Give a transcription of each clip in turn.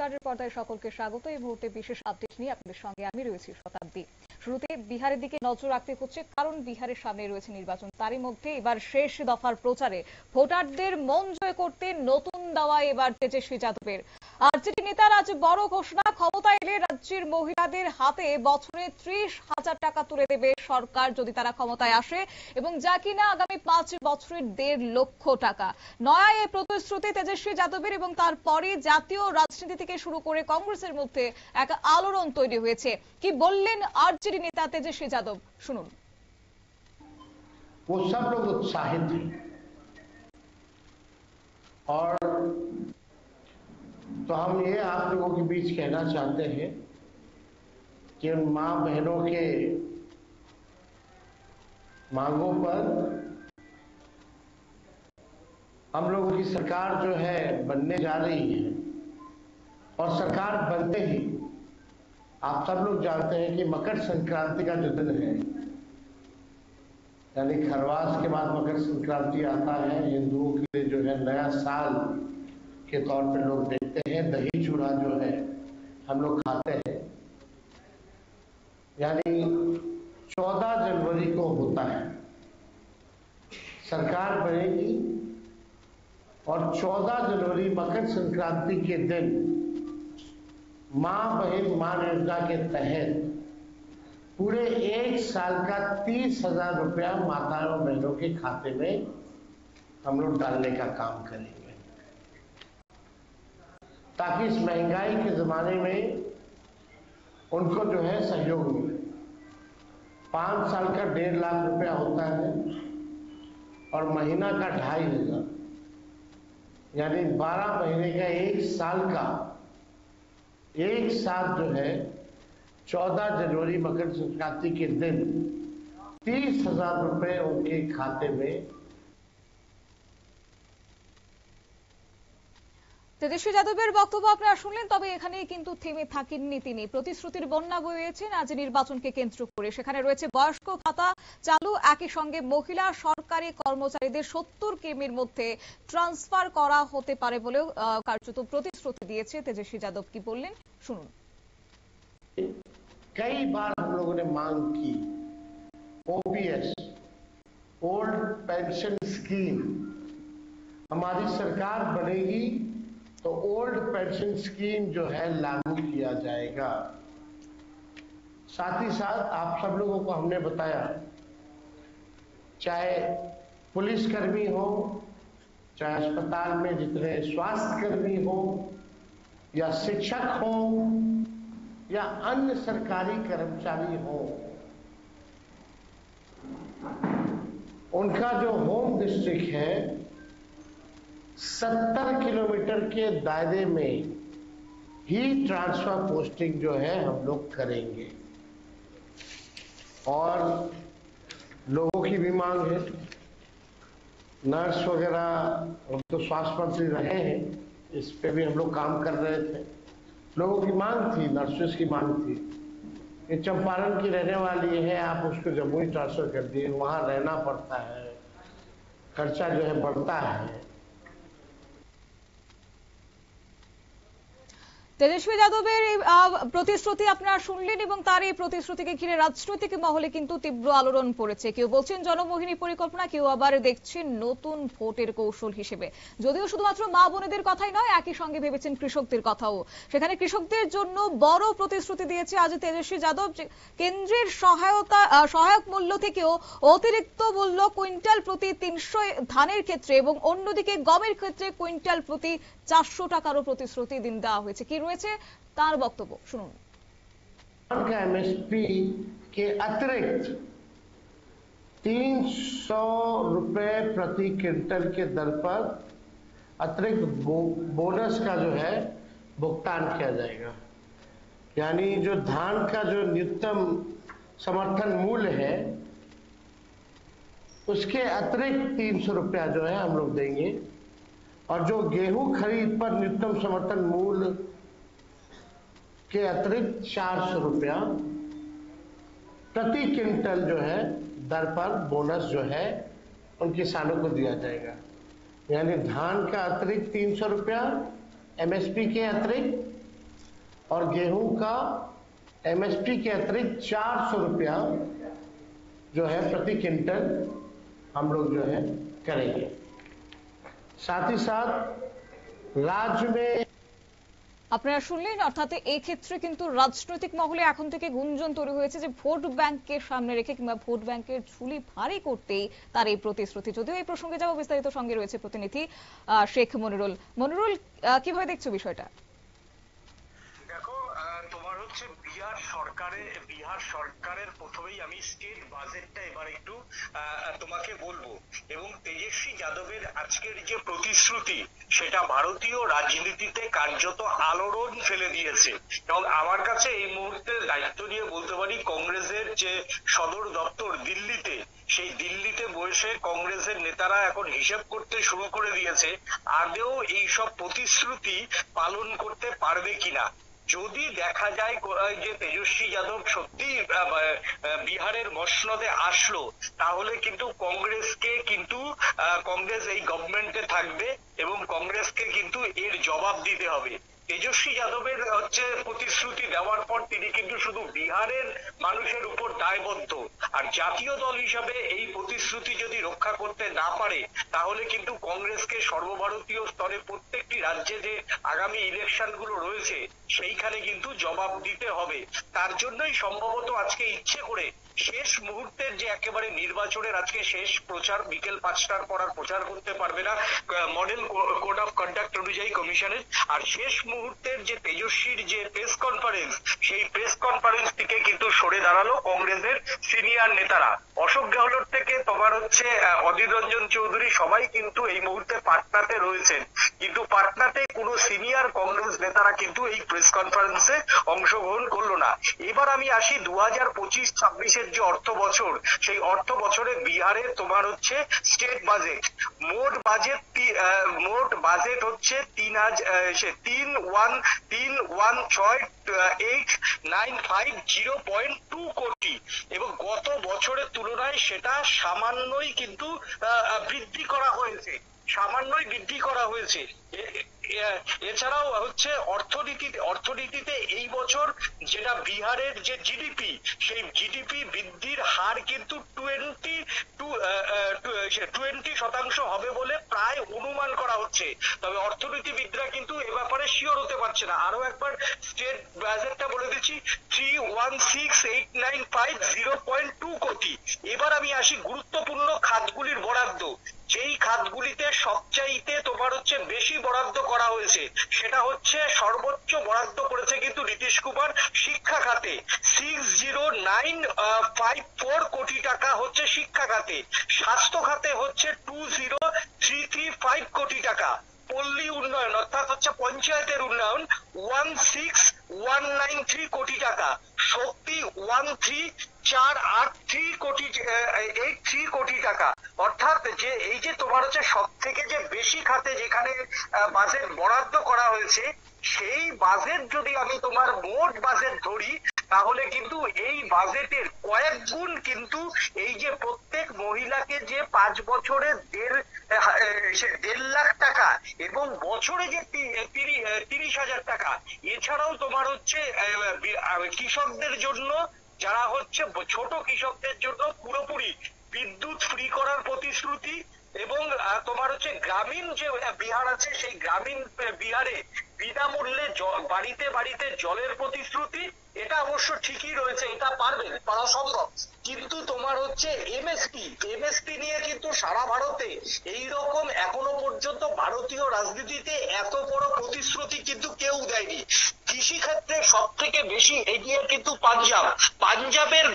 কার্ডের পর্দায় সকলকে স্বাগত। এই মুহূর্তে বিশেষ আপডেট নিয়ে আপনাদের সঙ্গে আমি রয়েছি শতাব্দী। শুরুতে বিহারের দিকে নজর রাখতে হচ্ছে, কারণ বিহারের সামনে রয়েছে নির্বাচন। তারই মধ্যে এবার শেষ দফার প্রচারে ভোটারদের মন জয় করতে নতুন দাওয়া এবার তেজস্বী যাদবের। আরজেডি নেতার আজ বড় ঘোষণা, ক্ষমতায় এলে রাজ্যের মহিলাদের হাতে বছরে 30,000 টাকা তুলে দেবে সরকার যদি তারা ক্ষমতায় আসে, এবং যা কিনা আগামী 5 বছরের 1.5 লক্ষ টাকা। নয়া এই প্রতিশ্রুতি তেজস্বী যাদবের, এবং তারপরে জাতীয় রাজনীতি থেকে শুরু করে কংগ্রেসের মধ্যে এক আলোড়ন তৈরি হয়েছে। কি বললেন আরজেডি নেতা তেজস্বী যাদব, শুনুন। वो सब लोग उत्साहित हैं और तो हम ये आप लोगों के बीच कहना चाहते हैं कि उन मां बहनों के मांगों पर हम लोगों की सरकार जो है बनने जा रही है, और सरकार बनते ही आप सब लोग जानते हैं कि मकर संक्रांति का जो दिन है, यानी खरवास के बाद मकर संक्रांति आता है, हिंदुओं के लिए जो है नया साल के तौर पे लोग देखते हैं। दही चूड़ा जो है हम लोग खाते हैं, यानी 14 जनवरी को होता है सरकार बनेगी, और 14 जनवरी मकर संक्रांति के दिन मां बहन मान योजना के तहत पूरे 1 साल का 30,000 रुपया माताओं बहनों के खाते में हम लोग डालने का काम करेंगे, ताकि इस महंगाई के जमाने में उनको जो है सहयोग मिले। 5 साल का 1.5 लाख रुपया होता है और महीना का 2,500, यानी 12 महीने का 1 साल का एक साथ जो है 14 जनवरी मकर संक्रांति के दिन 30,000 रुपए उनके खाते में। তেজস্বী যাদবের বক্তব্য আপনারা শুনলেন। তবে এখানেই কিন্তু থেমে থাকেননি তিনি। প্রতিশ্রুতির বন্যা বইয়েছেন আজ নির্বাচনকে কেন্দ্র করে। সেখানে রয়েছে বয়স্ক ভাতা চালু, একই সঙ্গে মহিলা সরকারি কর্মচারীদের 70 কেমির মধ্যে ট্রান্সফার করা হতে পারে বলেও কার্যত প্রতিশ্রুতি দিয়েছে তেজস্বী যাদব। কি বললেন শুনুন। कई बार हम लोगों ने मांग की, ओपीएस ओल्ड पेंशन स्कीम, हमारी सरकार बनेगी तो ओल्ड पेंशन स्कीम जो है लागू किया जाएगा। साथ ही साथ आप सब लोगों को हमने बताया, चाहे पुलिसकर्मी हो, चाहे अस्पताल में जितने स्वास्थ्य कर्मी हो, या शिक्षक हो, या अन्य सरकारी कर्मचारी हो, उनका जो होम डिस्ट्रिक्ट है 70 किलोमीटर के दायरे में ही ट्रांसफर पोस्टिंग जो है हम लोग करेंगे। और लोगों की भी मांग है, नर्स वगैरह, हम तो स्वास्थ्य मंत्री रहे हैं, इस पे भी हम लोग काम कर रहे थे। लोगों की मांग थी, नर्सेस की मांग थी। ये चंपारण की रहने वाली है, आप उसको जम्मू ही ट्रांसफर कर दिए, वहां रहना पड़ता है, खर्चा जो है बढ़ता है। তেজস্বী যাদবের এই প্রতিশ্রুতি আপনারা শুনলেন, এবং তার এই প্রতিশ্রুতিকে ঘিরে রাজনৈতিক মহলে কিন্তু তীব্র আলোড়ন পড়েছে। কেউ বলছেন জনমোহিনী পরিকল্পনা, কেউ আবার দেখছেন নতুন ভোটের কৌশল হিসেবে। যদিও শুধুমাত্র মা বোনেদের কথাই নয়, একই সঙ্গে ভেবেছেন কৃষকদের কথাও। সেখানে কৃষকদের জন্য বড় প্রতিশ্রুতি দিয়েছে আজ তেজস্বী যাদব। কেন্দ্রের সহায়ক মূল্য থেকেও অতিরিক্ত মূল্য কুইন্টাল প্রতি 300 ধানের ক্ষেত্রে, এবং অন্যদিকে গমের ক্ষেত্রে কুইন্টাল প্রতি 400 টাকারও প্রতিশ্রুতি দেওয়া হয়েছে। কি রয়েছে তার বক্তব্য শুনুন। एमएसपी के अतिरिक्त 300 रुपए प्रति क्विंटल के दर पर अतिरिक्त बोनस का जो है भुगतान किया जाएगा। यानी जो धान का जो न्यूनतम समर्थन मूल्य है उसके अतिरिक्त 300 रुपया जो है हम लोग देंगे, और जो गेहूं खरीद पर न्यूनतम समर्थन मूल्य के अतिरिक्त 400 रुपया प्रति क्विंटल जो है दर पर बोनस जो है उन किसानों को दिया जाएगा। यानी धान का अतिरिक्त 300 रुपया एमएसपी के अतिरिक्त, और गेहूं का एमएसपी के अतिरिक्त 400 रुपया जो है प्रति क्विंटल हम लोग जो है करेंगे। साथ ही साथ राज्य में আপনারা শুনলেন, অর্থাৎ এই ক্ষেত্রে কিন্তু রাজনৈতিক মহলে এখন থেকে গুঞ্জন তৈরি হয়েছে যে ভোট ব্যাংককে সামনে রেখে কিংবা ভোট ব্যাংকের ঝুলি ভারী করতেই তার এই প্রতিশ্রুতি। যদিও এই প্রসঙ্গে যাবো বিস্তারিত, সঙ্গে রয়েছে প্রতিনিধি শেখ মনিরুল। মনিরুল, কিভাবে দেখছো বিষয়টা? দেখো, তোমার হচ্ছে বিহার সরকারের প্রথমেই আমি স্টেট বাজেটটা এবার একটু তোমাকে বলবো, এবং তেজস্বী যাদবের আজকের যে প্রতিশ্রুতি সেটা ভারতীয় রাজনীতিতে কার্যত আলোড়ন ফেলে দিয়েছে। এবং আমার কাছে এই মুহূর্তে দায়িত্ব নিয়ে বলতে পারি, কংগ্রেসের যে সদর দপ্তর দিল্লিতে, সেই দিল্লিতে বসে কংগ্রেসের নেতারা এখন হিসেব করতে শুরু করে দিয়েছে আদৌ এইসব প্রতিশ্রুতি পালন করতে পারবে কিনা। যদি দেখা যায় যে তেজস্বী যাদব সত্যি বিহারের মসনদে আসলো, তাহলে কিন্তু কংগ্রেস এই গভর্নমেন্টে থাকবে এবং কংগ্রেসকে কিন্তু এর জবাব দিতে হবে। তেজস্বী যাদবের হচ্ছে প্রতিশ্রুতি দেওয়ার পর তিনি কিন্তু শুধু বিহারের মানুষের উপর দায়বদ্ধ, আর জাতীয় দল হিসাবে এই প্রতিশ্রুতি যদি রক্ষা করতে না পারে তাহলে কিন্তু কংগ্রেসকে সর্বভারতীয় স্তরে প্রত্যেকটি রাজ্যে যে আগামী ইলেকশন গুলো রয়েছে সেইখানে কিন্তু জবাব দিতে হবে। তার জন্যই সম্ভবত আজকে ইচ্ছে করে শেষ মুহূর্তের যে একেবারে নির্বাচনের আজকে শেষ প্রচার, বিকেল 5টার পর আর প্রচার করতে পারবে না মডেল কোড অফ কন্ডাক্ট অনুযায়ী কমিশনের, আর শেষ মুহূর্তের যে তেজস্বীর যে প্রেস কনফারেন্স, সেই প্রেস কনফারেন্স থেকে কিন্তু সরে দাঁড়ালো কংগ্রেসের সিনিয়র নেতারা। অশোক গেহলোট থেকে তোমার হচ্ছে অধীর রঞ্জন চৌধুরী, সবাই কিন্তু এই মুহূর্তে পাটনাতে রয়েছেন, কিন্তু পাটনাতে কোনো সিনিয়র কংগ্রেস নেতারা কিন্তু এই প্রেস কনফারেন্সে অংশগ্রহণ করলো না। এবার আমি আসি 2025-26 যে অর্থ বছর, সেই অর্থ বছরে বিহারে তোমার হচ্ছে স্টেট বাজেট, মোট বাজেট হচ্ছে 3,1,6,895.0.2 কোটি, এবং গত বছরের তুলনায় সেটা সামান্যই কিন্তু বৃদ্ধি করা হয়েছে। এছাড়াও হচ্ছে অর্থনীতিতে এই বছর যেটা বিহারের যে জিডিপি, সেই জিডিপি বৃদ্ধির হার কিন্তু 20% হবে বলে প্রায় অনুমান করা হচ্ছে। তবে অর্থনীতিবিদরা কিন্তু এ ব্যাপারে শিওর হতে পারছে না। আরো একবার স্টেট বাজেটটা বলে দিচ্ছি, 3,16,895.0.2 কোটি। এবার আমি আসি গুরুত্বপূর্ণ খাতগুলির বরাদ্দ। যেই খাতগুলিতে সবচাইতে তোমার হচ্ছে বেশি বরাদ্দ করা হয়েছে, সেটা হচ্ছে সর্বোচ্চ বরাদ্দ করেছে কিন্তু নীতিশ কুমার শিক্ষা খাতে, 60954 কোটি টাকা হচ্ছে শিক্ষা খাতে। স্বাস্থ্য খাতে হচ্ছে 20,335 কোটি টাকা। পল্লী উন্নয়ন অর্থাৎ হচ্ছে পঞ্চায়েতের উন্নয়ন 16,193 কোটি টাকা। শক্তি 13,483 কোটি টাকা। অর্থাৎ যে এই যে তোমার হচ্ছে সব থেকে যে বেশি খাতে যেখানে বাজেট বরাদ্দ করা হয়েছে, সেই বাজেট যদি আমি তোমার মোট বাজেট ধরি, তাহলে কিন্তু এই বাজেটের কয়েক গুণ কিন্তু এই যে প্রত্যেক মহিলাকে যে 5 বছরে 1.5 লাখ টাকা এবং বছরে যে 30,000 টাকা, এছাড়াও তোমার হচ্ছে কৃষকদের জন্য, যারা হচ্ছে ছোট কৃষকদের জন্য পুরোপুরি বিদ্যুৎ ফ্রি করার প্রতিশ্রুতি, এবং তোমার হচ্ছে গ্রামীণ যে বিহার আছে, সেই গ্রামীণ বিহারে বিনামূল্যে বাড়িতে বাড়িতে জলের প্রতিশ্রুতি। এটা অবশ্য ঠিকই রয়েছে, এটা পারা সম্ভব, কিন্তু তোমার হচ্ছে এমএসপি নিয়ে কিন্তু সারা ভারতে এইরকম এখনো পর্যন্ত ভারতীয় রাজনীতিতে এত বড় প্রতিশ্রুতি কিন্তু কেউ দেয়নি। কৃষি ক্ষেত্রে সব থেকে বেশি এগিয়ে কিন্তু পাঞ্জাবের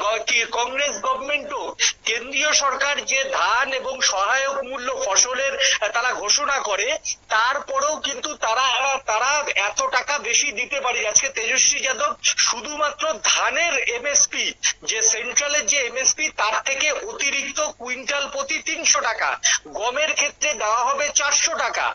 কংগ্রেস গভর্নমেন্টও কেন্দ্রীয় সরকার যে ধান এবং সহায়ক মূল্য ফসলের তারা ঘোষণা করে, তারপরেও কিন্তু তারা এত টাকা বেশি দিতে পারে। আজকে তেজস্বী যাদব শুধুমাত্র ধানের এমএসপি, যে সেন্ট্রালের যে এমএসপি, তার থেকে অতিরিক্ত কুইন্টাল প্রতি 300 টাকা, গমের ক্ষেত্রে দেওয়া হবে 400 টাকা,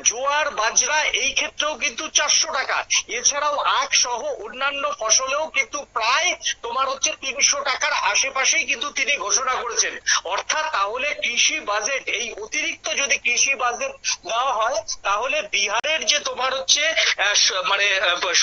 জোয়ার বাজরা এই ক্ষেত্রেও কিন্তু 400 টাকা। এছাড়াও আখ সহ অন্যান্য ফসলেও কিন্তু প্রায় তোমার হচ্ছে 300 টাকার আশেপাশেই কিন্তু তিনি ঘোষণা করেছেন। অর্থাৎ তাহলে কৃষি বাজেট, এই অতিরিক্ত যদি কৃষি বাজেট দেওয়া হয় তাহলে বিহারের যে তোমার হচ্ছে মানে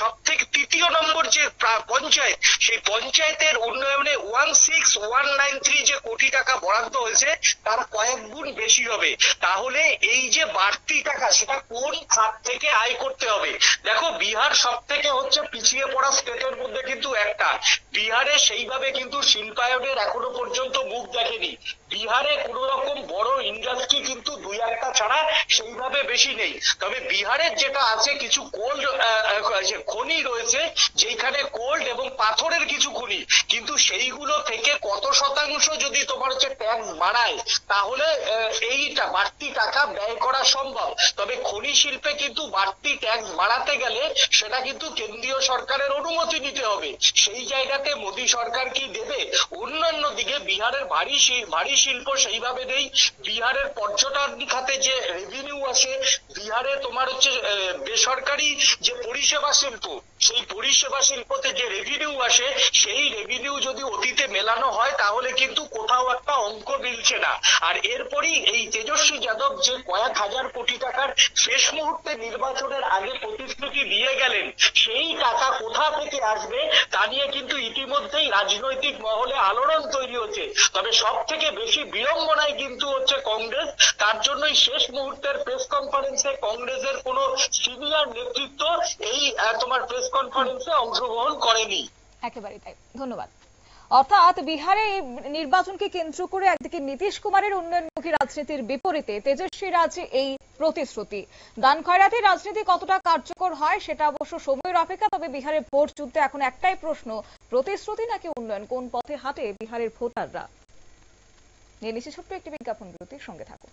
সব থেকে ৩য় নম্বর যে পঞ্চায়েত, সেই পঞ্চায়েতের উন্নয়নে 16193 যে কোটি টাকা বরাদ্দ হয়েছে তার কয়েক গুণ বেশি হবে। তাহলে এই যে বাড়তি টাকা সেটা কোন খাত থেকে আয় করতে হবে? দেখো, বিহার সব থেকে হচ্ছে পিছিয়ে পড়া স্টেটের মধ্যে কিন্তু একটা। বিহারে সেইভাবে কিন্তু শিল্পায়নের এখনো পর্যন্ত মুখ দেখেনি। বিহারে কোন রকম বড় ইন্ডাস্ট্রি কিন্তু 2-1টা ছাড়া সেইভাবে বেশি নেই। তবে বিহারের যেটা আছে, কিছু কোল্ড খনি রয়েছে, যেখানে কোল্ড এবং পাথরের কিছু খনি, কিন্তু সেইগুলো থেকে কত শতাংশ যদি তোমার হচ্ছে ট্যাক্স বাড়ায় তাহলে এইটা বাড়তি টাকা ব্যয় করা সম্ভব। তবে খনি শিল্পে কিন্তু বাড়তি ট্যাক্স বাড়াতে গেলে সেটা কিন্তু কেন্দ্রীয় সরকারের অনুমতি নিতে হবে। সেই জায়গাতে মোদী সরকার কি দেবে? অন্যান্য দিকে বিহারের ভারী শিল্প সেইভাবে নেই। বিহারের পর্যটন খাতে যে রেভিনিউ আসে, বিহারে তোমার হচ্ছে বেসরকারি যে পরিষেবা শিল্প, সেই পরিষেবা শিল্পতে যে রেভিনিউ আসে, সেই রেভিনিউ যদি অতীতে মেলানো হয় তাহলে কিন্তু কোথাও একটা অঙ্ক মিলছে না। আর এরপরই এই তেজস্বী যাদব যে কয়েক হাজার কোটি টাকার শেষ মুহূর্তে নির্বাচনের আগে প্রতিশ্রুতি দিয়ে গেলেন, সেই টাকা কোথা থেকে আসবে তা নিয়ে কিন্তু ইতিমধ্যেই রাজনৈতিক মহলে আলোড়ন তৈরি হচ্ছে। তবে সব থেকে বেশি বিড়ম্বনায় কিন্তু হচ্ছে কংগ্রেস। তার জন্যই শেষ মুহূর্তের প্রেস কনফারেন্সে কংগ্রেসের কোন সিনিয়র নেতৃত্ব এই তোমার প্রেস কনফারেন্সে অংশগ্রহণ করেনি। একেবারেই তাই, ধন্যবাদ। অর্থাৎ বিহারে নির্বাচনকে কেন্দ্র করে একদিকে নীতিশ কুমারের উন্নয়নমুখী রাজনীতির বিপরীতে তেজস্বী রাজে এই প্রতিশ্রুতি। দান খয়রাতি রাজনীতি কতটা কার্যকর হয় সেটা অবশ্য সময়ের অপেক্ষা। তবে বিহারের ভোট যুদ্ধে এখন একটাই প্রশ্ন, প্রতিশ্রুতি নাকি উন্নয়ন, কোন পথে হাঁটে বিহারের ভোটাররা? নিয়ে নিচ্ছে ছোট্ট একটি বিজ্ঞাপন বিরতির সঙ্গে থাকুন।